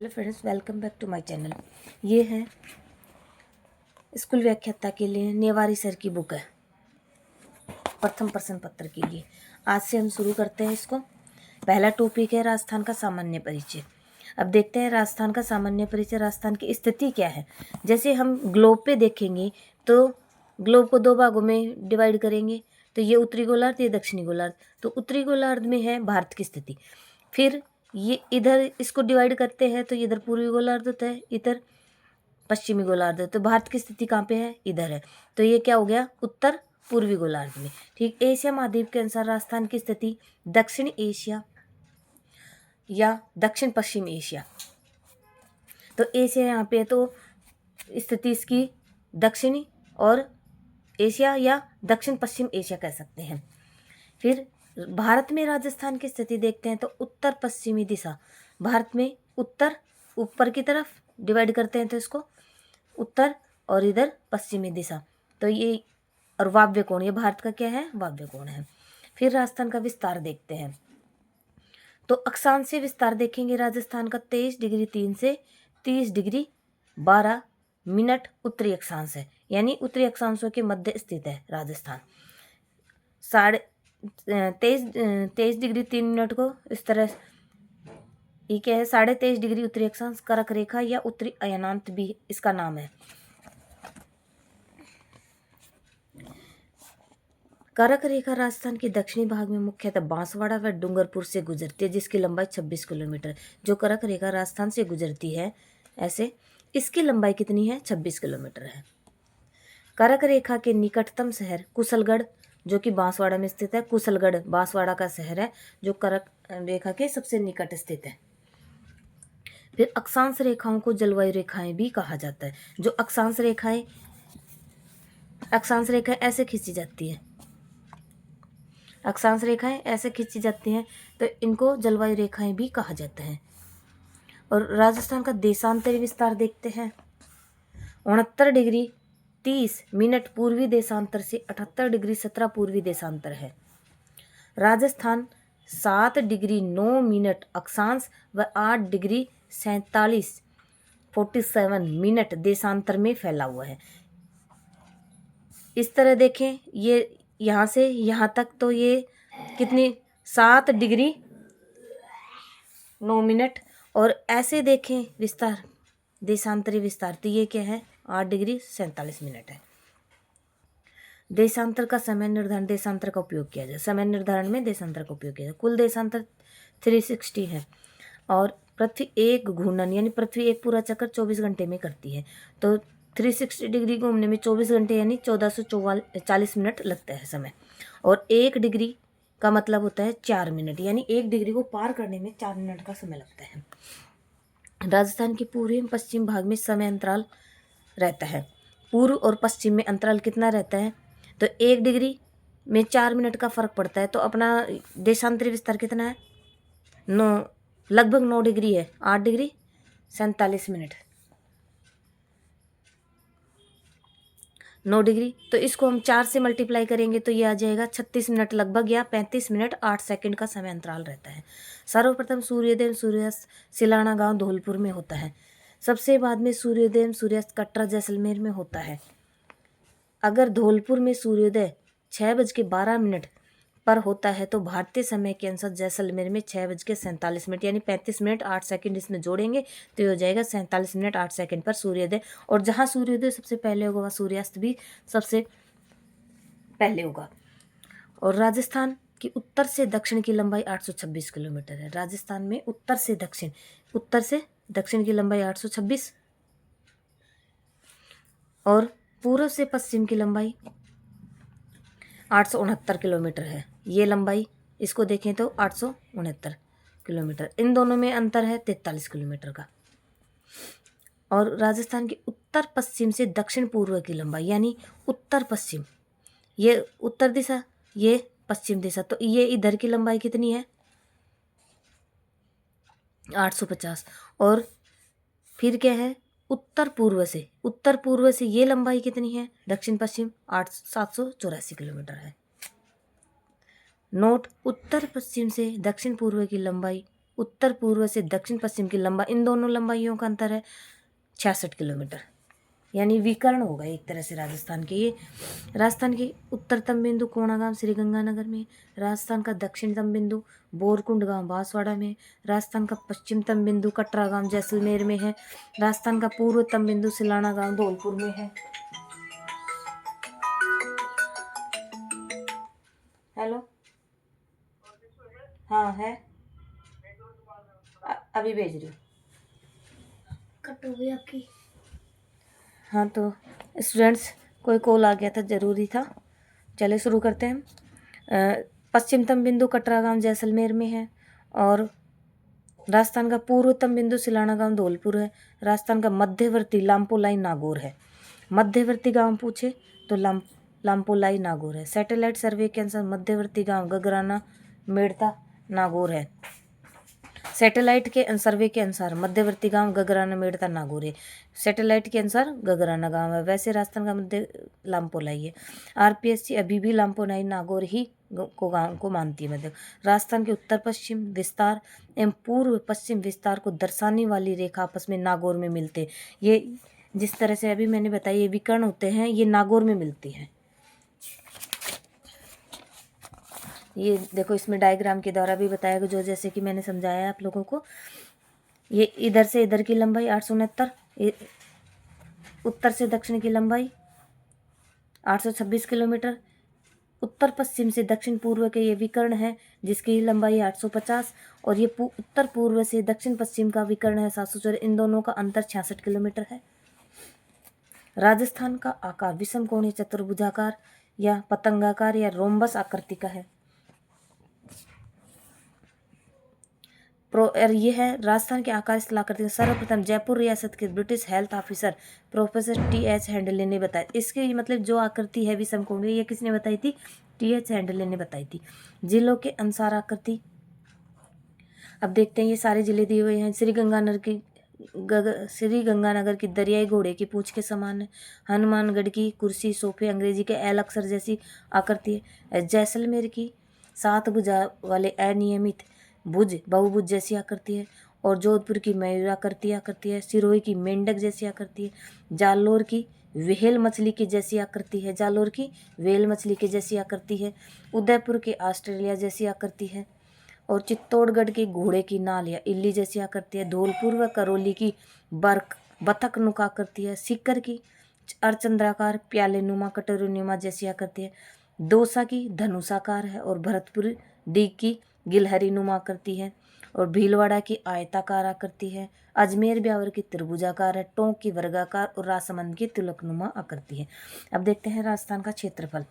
Hello friends, welcome back to my channel. ये है school व्याख्याता के लिए नेवारी सर की बुक है, प्रथम प्रश्न पत्र के लिए। आज से हम शुरू करते हैं इसको। पहला टॉपिक है राजस्थान का सामान्य परिचय। अब देखते हैं राजस्थान का सामान्य परिचय, राजस्थान की स्थिति क्या है। जैसे हम ग्लोब पे देखेंगे तो ग्लोब को दो भागों में डिवाइड करेंगे, तो ये उत्तरी गोलार्ध, ये दक्षिणी गोलार्ध। तो उत्तरी गोलार्ध में है भारत की स्थिति। फिर ये इधर इसको डिवाइड करते हैं तो इधर पूर्वी गोलार्ध होता है, इधर पश्चिमी गोलार्ध। तो भारत की स्थिति कहाँ पे है? इधर है। तो ये क्या हो गया? उत्तर पूर्वी गोलार्ध में। ठीक। एशिया महाद्वीप के अनुसार राजस्थान की स्थिति दक्षिण एशिया या दक्षिण पश्चिम एशिया। तो एशिया यहाँ पे है, तो स्थिति इसकी दक्षिणी और एशिया या दक्षिण पश्चिम एशिया कह सकते हैं। फिर भारत में राजस्थान की स्थिति देखते हैं तो उत्तर पश्चिमी दिशा। भारत में उत्तर ऊपर की तरफ डिवाइड करते हैं तो इसको उत्तर, और इधर पश्चिमी दिशा। तो ये और वायव्य कोण, ये भारत का क्या है? वायव्य कोण है। फिर राजस्थान का विस्तार देखते हैं तो अक्षांशीय विस्तार देखेंगे राजस्थान का 23 डिग्री 3 से 30 डिग्री 12 मिनट उत्तरी अक्षांश है, यानी उत्तरी अक्षांशों के मध्य स्थित है राजस्थान। 23 डिग्री 3 मिनट को इस तरह, ये क्या है? 23.5 डिग्री उत्तरी अक्षांश, कर्क रेखा या उत्तरी अयनांत भी इसका नाम है। कर्क रेखा राजस्थान के दक्षिणी भाग में मुख्यतः बांसवाड़ा व डूंगरपुर से गुजरती है, जिसकी लंबाई 26 किलोमीटर। जो कर्क रेखा राजस्थान से गुजरती है ऐसे, इसकी लंबाई कितनी है? 26 किलोमीटर है। कर्क रेखा के निकटतम शहर कुशलगढ़, जो कि बांसवाड़ा में स्थित है। कुशलगढ़ बांसवाड़ा का शहर है जो कर्क रेखा के सबसे निकट स्थित है। फिर अक्षांश रेखाओं को जलवायु रेखाएं भी कहा जाता है। जो अक्षांश रेखाएं ऐसे खींची जाती है, अक्षांश रेखाएं ऐसे खींची जाती हैं तो इनको जलवायु रेखाएं भी कहा जाता है। और राजस्थान का देशांतरी विस्तार देखते हैं। 69 डिग्री 30 मिनट पूर्वी देशांतर से 78 डिग्री 17 पूर्वी देशांतर है। राजस्थान 7 डिग्री 9 मिनट अक्षांश व 8 डिग्री 47 मिनट देशांतर में फैला हुआ है। इस तरह देखें, ये यहाँ से यहाँ तक तो ये कितनी 7 डिग्री 9 मिनट, और ऐसे देखें विस्तार, देशांतरी विस्तार, तो ये क्या है? 8 डिग्री 47 मिनट है। देशांतर का समय निर्धारण, देशांतर का उपयोग किया जाए। समय निर्धारण में देशांतर का उपयोग किया जाए। कुल देशांतर 360 है, और पृथ्वी एक घूर्णन यानी पृथ्वी एक पूरा चक्कर 24 घंटे में करती है। तो 360 डिग्री घूमने में 24 घंटे यानी 1440 मिनट लगता है समय। और 1 डिग्री का मतलब होता है 4 मिनट, यानी 1 डिग्री को पार करने में 4 मिनट का समय लगता है। राजस्थान के पूर्वी एवं पश्चिम भाग में समय अंतराल रहता है। पूर्व और पश्चिम में अंतराल कितना रहता है? तो 1 डिग्री में 4 मिनट का फर्क पड़ता है। तो अपना देशांतरी विस्तार कितना है? 9, लगभग 9 डिग्री है, 8 डिग्री 47 मिनट, 9 डिग्री। तो इसको हम 4 से मल्टीप्लाई करेंगे तो ये आ जाएगा 36 मिनट लगभग, या 35 मिनट 8 सेकंड का समय अंतराल रहता है। सर्वप्रथम सूर्योदय सूर्यास्त सिलाना गांव धौलपुर में होता है। सबसे बाद में सूर्योदय सूर्यास्त कटरा जैसलमेर में होता है। अगर धौलपुर में सूर्योदय 6:12 पर होता है तो भारतीय समय के अनुसार जैसलमेर में 6:47 यानी 35 मिनट 8 सेकंड इसमें जोड़ेंगे तो ये हो जाएगा 47 मिनट 8 सेकंड पर सूर्योदय। और जहाँ सूर्योदय सबसे पहले होगा वहाँ सूर्यास्त भी सबसे पहले होगा। और राजस्थान की उत्तर से दक्षिण की लंबाई 826 किलोमीटर है। राजस्थान में उत्तर से दक्षिण की लंबाई 826, और पूर्व से पश्चिम की लंबाई 869 किलोमीटर है। ये लंबाई इसको देखें तो 869 किलोमीटर। इन दोनों में अंतर है 43 किलोमीटर का। और राजस्थान की उत्तर पश्चिम से दक्षिण पूर्व की लंबाई, यानी उत्तर पश्चिम, ये उत्तर दिशा, ये पश्चिम दिशा, तो ये इधर की लंबाई कितनी है? 850। और फिर क्या है? उत्तर पूर्व से ये लंबाई कितनी है? दक्षिण पश्चिम 784 किलोमीटर है। नोट: उत्तर पश्चिम से दक्षिण पूर्व की लंबाई उत्तर पूर्व से दक्षिण पश्चिम की लंबाई, इन दोनों लंबाइयों का अंतर है 66 किलोमीटर, यानी विकर्ण होगा एक तरह से राजस्थान के। ये राजस्थान के उत्तरतम बिंदु कोणागांव श्रीगंगानगर में, राजस्थान का दक्षिणतम बिंदु बोरकुंड गांव बांसवाड़ा में, राजस्थान का पश्चिमतम बिंदु कटरा गांव जैसलमेर में है, राजस्थान का पूर्वतम बिंदु सिलाना गांव धौलपुर में है। हेलो, हाँ है, अभी भेज रही हूँ। कट हो गई आपकी। हाँ तो स्टूडेंट्स, कोई कॉल आ गया था, ज़रूरी था। चले शुरू करते हैं। पश्चिमतम बिंदु कटरा गांव जैसलमेर में है, और राजस्थान का पूर्वतम बिंदु सिलाना गांव धौलपुर है। राजस्थान का मध्यवर्ती लामपोलाई नागौर है। मध्यवर्ती गांव पूछे तो लामपोलाई नागौर है। सैटेलाइट सर्वे के अनुसार मध्यवर्ती गांव गगराना मेड़ता नागौर है। सैटेलाइट के सर्वे के अनुसार मध्यवर्ती गांव गगराना मेड़ता नागौर है। सैटेलाइट के अनुसार गगराना गांव है, वैसे राजस्थान का मध्य लामपोलाई है। आरपीएससी अभी भी लामपोलाई नागौर ही को गांव को मानती है। मतलब राजस्थान के उत्तर पश्चिम विस्तार एवं पूर्व पश्चिम विस्तार को दर्शाने वाली रेखा आपस में नागौर में मिलते। ये जिस तरह से अभी मैंने बताया ये विकर्ण होते हैं, ये नागौर में मिलती हैं। ये देखो, इसमें डायग्राम के द्वारा भी बताया गया, जो जैसे कि मैंने समझाया आप लोगों को। ये इधर से इधर की लंबाई 869, उत्तर से दक्षिण की लंबाई 826 किलोमीटर, उत्तर पश्चिम से दक्षिण पूर्व के ये विकर्ण है जिसकी लंबाई 850, और ये उत्तर पूर्व से दक्षिण पश्चिम का विकर्ण है 714। इन दोनों का अंतर 66 किलोमीटर है। राजस्थान का आकार विषम कोणीय चतुर्भुजाकार या पतंगाकार या रोम्बस आकृति का है। ये है राजस्थान के आकार स्थलाकृति। सर्वप्रथम जयपुर रियासत के British health officer professor TH. Handle ने बताया। इसके मतलब जो आकृति है विषम कोणीय, ये किसने बताई थी? टी.एच. हैंडले ने बताई थी। जिलों के अनुसार आकृति अब देखते हैं। ये सारे जिले दिए हुए हैं। श्री गंगानगर की दरियाई घोड़े की पूंछ के समान है। हनुमानगढ़ की कुर्सी सोफे अंग्रेजी के एल अक्षर जैसी आकृति है। जैसलमेर की 7 भुजा वाले अनियमित भुज बहुभुज जैसी आकृति है। और जोधपुर की मयूर आकृति है। सिरोही की मेंढक जैसी आकृति है। जालोर की व्हेल मछली की जैसी आकृति है। जालोर की व्हेल मछली की जैसी आकृति है। उदयपुर के ऑस्ट्रेलिया जैसी आकृति है। और चित्तौड़गढ़ की घोड़े की नाल या इल्ली जैसी आकृति है। धौलपुर व करौली की बतख नुक आकृति है। सीकर की अर्चंद्राकार प्याले नुमा कटोरी नुमा जैसी आकृति है। दौसा की धनुषाकार है। और भरतपुर डी की गिलहरी नुमा आकृति है। और भीलवाड़ा की आयताकार आकृति है। अजमेर ब्यावर की त्रिभुजाकार है। टोंक की वर्गाकार और राजसमंद की तिलकनुमा आकृति है। अब देखते हैं राजस्थान का क्षेत्रफल।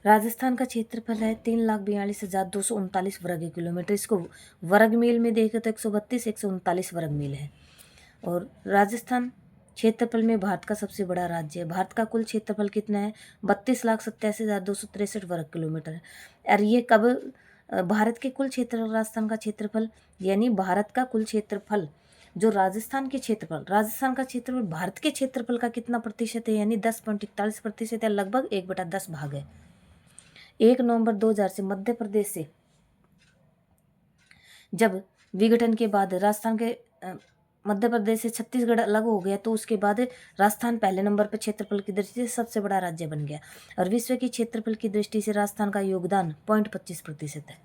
राजस्थान का क्षेत्रफल है 3,42,239 वर्ग किलोमीटर। इसको वर्ग मील में देखें तो 132-139 वर्ग मील है। और राजस्थान क्षेत्रफल में भारत का सबसे बड़ा राज्य है। भारत का कुल क्षेत्रफल कितना है? 32,87,263 वर्ग किलोमीटर है। और ये कब भारत के कुल क्षेत्रफल, राजस्थान का क्षेत्रफल यानी भारत का कुल क्षेत्रफल जो राजस्थान का क्षेत्रफल भारत के क्षेत्रफल का कितना प्रतिशत है? यानी 10.41% है, लगभग 1/10 भाग है। 1 नवंबर 2000 से मध्य प्रदेश से जब विघटन के बाद राजस्थान के मध्य प्रदेश से छत्तीसगढ़ अलग हो गया, तो उसके बाद राजस्थान पहले नंबर पर क्षेत्रफल की दृष्टि से सबसे बड़ा राज्य बन गया। और विश्व की क्षेत्रफल की दृष्टि से राजस्थान का योगदान 0.25% है।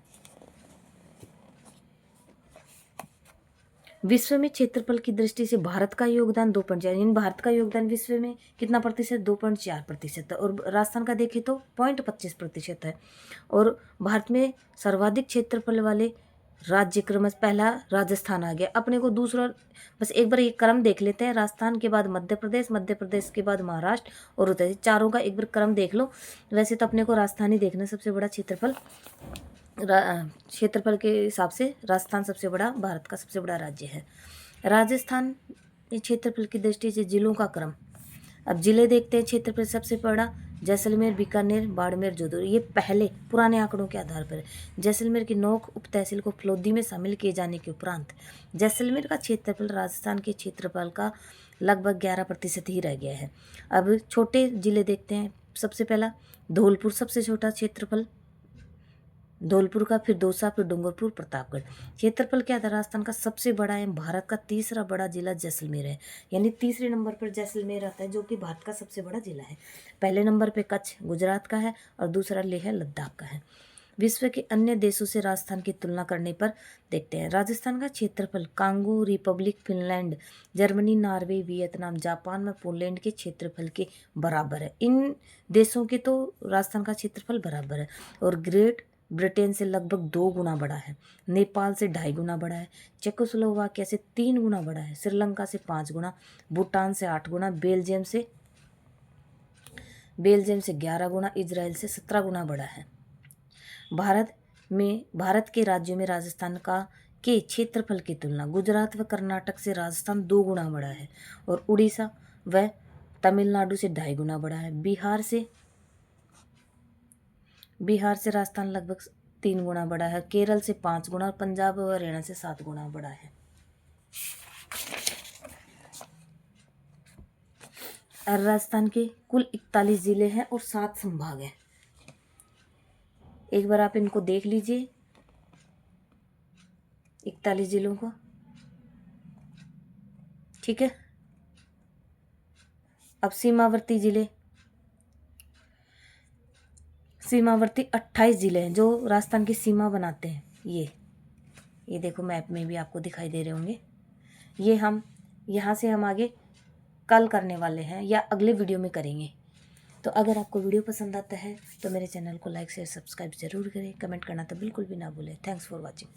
विश्व में क्षेत्रफल की दृष्टि से भारत का योगदान 2.4, यानी भारत का योगदान विश्व में कितना प्रतिशत? 2.4% है। और राजस्थान का देखें तो 0.25% है। और भारत में सर्वाधिक क्षेत्रफल वाले राज्य क्रमश पहला राजस्थान आ गया। अपने को दूसरा, बस एक बार ये क्रम देख लेते हैं। राजस्थान के बाद मध्य प्रदेश के बाद महाराष्ट्र और उत्तर प्रदेश, चारों का एक बार क्रम देख लो। वैसे तो अपने को राजस्थान ही देखना सबसे बड़ा क्षेत्रफल के हिसाब से राजस्थान सबसे बड़ा, भारत का सबसे बड़ा राज्य है। राजस्थान क्षेत्रफल की दृष्टि से जिलों का क्रम। अब जिले देखते हैं। क्षेत्रफल सबसे बड़ा जैसलमेर, बीकानेर, बाड़मेर, जोधपुर। ये पहले पुराने आंकड़ों के आधार पर है। जैसलमेर की नोक उप तहसील को फलोदी में शामिल किए जाने के उपरांत जैसलमेर का क्षेत्रफल राजस्थान के क्षेत्रफल का लगभग 11% ही रह गया है। अब छोटे जिले देखते हैं। सबसे पहला धौलपुर, सबसे छोटा क्षेत्रफल धौलपुर का, फिर दौसा, फिर डूंगरपुर, प्रतापगढ़। क्षेत्रफल क्या था राजस्थान का? सबसे बड़ा है। भारत का तीसरा बड़ा जिला जैसलमेर है, यानी तीसरे नंबर पर जैसलमेर आता है, जो कि भारत का सबसे बड़ा जिला है। पहले नंबर पे कच्छ गुजरात का है और दूसरा लेह लद्दाख का है। विश्व के अन्य देशों से राजस्थान की तुलना करने पर देखते हैं। राजस्थान का क्षेत्रफल Congo Republic, Finland, Germany, Norway, Vietnam, Japan में पोलैंड के क्षेत्रफल के बराबर है। इन देशों के तो राजस्थान का क्षेत्रफल बराबर है। और ग्रेट ब्रिटेन से लगभग 2 गुना बड़ा है, नेपाल से 2.5 गुना बड़ा है, चेकोस्लोवाकिया से 3 गुना बड़ा है, श्रीलंका से 5 गुना, भूटान से 8 गुना, बेल्जियम से 11 गुना, इजराइल से 17 गुना बड़ा है। भारत के राज्यों में राजस्थान का के क्षेत्रफल की तुलना गुजरात व कर्नाटक से राजस्थान 2 गुना बड़ा है, और उड़ीसा व तमिलनाडु से 2.5 गुना बड़ा है। बिहार से राजस्थान लगभग 3 गुना बड़ा है, केरल से 5 गुना, और पंजाब व हरियाणा से 7 गुना बड़ा है। राजस्थान के कुल 41 जिले हैं और 7 संभाग हैं। एक बार आप इनको देख लीजिए, 41 जिलों को, ठीक है। अब सीमावर्ती 28 जिले हैं जो राजस्थान की सीमा बनाते हैं। ये देखो मैप में भी आपको दिखाई दे रहे होंगे। ये हम यहाँ से हम आगे कल करने वाले हैं या अगले वीडियो में करेंगे। तो अगर आपको वीडियो पसंद आता है तो मेरे चैनल को लाइक शेयर सब्सक्राइब जरूर करें। कमेंट करना तो बिल्कुल भी ना भूलें। Thanks for watching.